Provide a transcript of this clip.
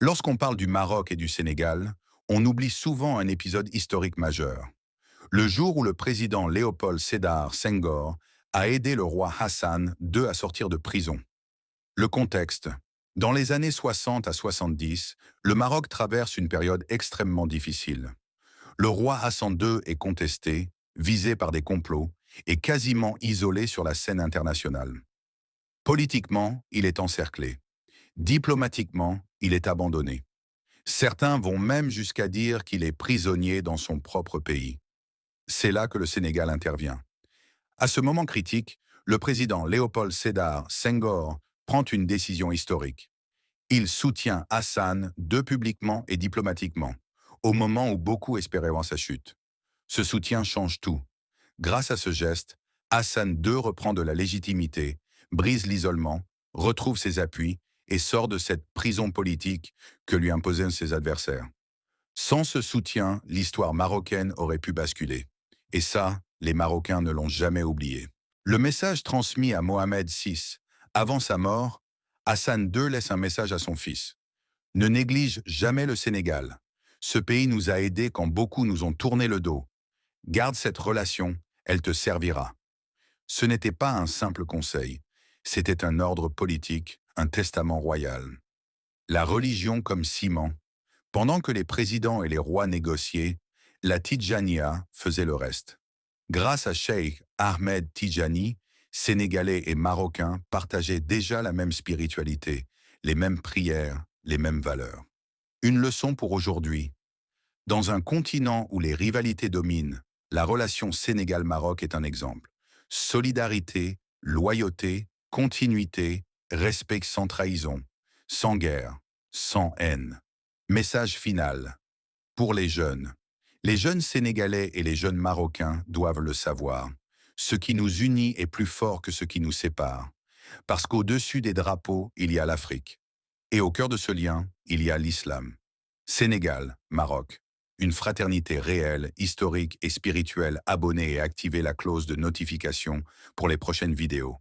Lorsqu'on parle du Maroc et du Sénégal, on oublie souvent un épisode historique majeur. Le jour où le président Léopold Sédar Senghor a aidé le roi Hassan II à sortir de prison. Le contexte. Dans les années 60 à 70, le Maroc traverse une période extrêmement difficile. Le roi Hassan II est contesté, visé par des complots et quasiment isolé sur la scène internationale. Politiquement, il est encerclé. Diplomatiquement, il est abandonné. Certains vont même jusqu'à dire qu'il est prisonnier dans son propre pays. C'est là que le Sénégal intervient. À ce moment critique, le président Léopold Sédar Senghor prend une décision historique. Il soutient Hassan II publiquement et diplomatiquement, au moment où beaucoup espéraient voir sa chute. Ce soutien change tout. Grâce à ce geste, Hassan II reprend de la légitimité, brise l'isolement, retrouve ses appuis et sort de cette prison politique que lui imposaient ses adversaires. Sans ce soutien, l'histoire marocaine aurait pu basculer. Et ça, les Marocains ne l'ont jamais oublié. Le message transmis à Mohamed VI, avant sa mort, Hassan II laisse un message à son fils. Ne néglige jamais le Sénégal. Ce pays nous a aidés quand beaucoup nous ont tourné le dos. Garde cette relation, elle te servira. Ce n'était pas un simple conseil, c'était un ordre politique, un testament royal. La religion comme ciment. Pendant que les présidents et les rois négociaient, la Tidjaniya faisait le reste. Grâce à Cheikh Ahmed Tidjani, Sénégalais et Marocains partageaient déjà la même spiritualité, les mêmes prières, les mêmes valeurs. Une leçon pour aujourd'hui. Dans un continent où les rivalités dominent, la relation Sénégal-Maroc est un exemple. Solidarité, loyauté, continuité, respect sans trahison, sans guerre, sans haine. Message final. Pour les jeunes Sénégalais et les jeunes Marocains doivent le savoir. Ce qui nous unit est plus fort que ce qui nous sépare. Parce qu'au-dessus des drapeaux, il y a l'Afrique. Et au cœur de ce lien, il y a l'islam. Sénégal, Maroc. Une fraternité réelle, historique et spirituelle. Abonnez et activez la clause de notification pour les prochaines vidéos.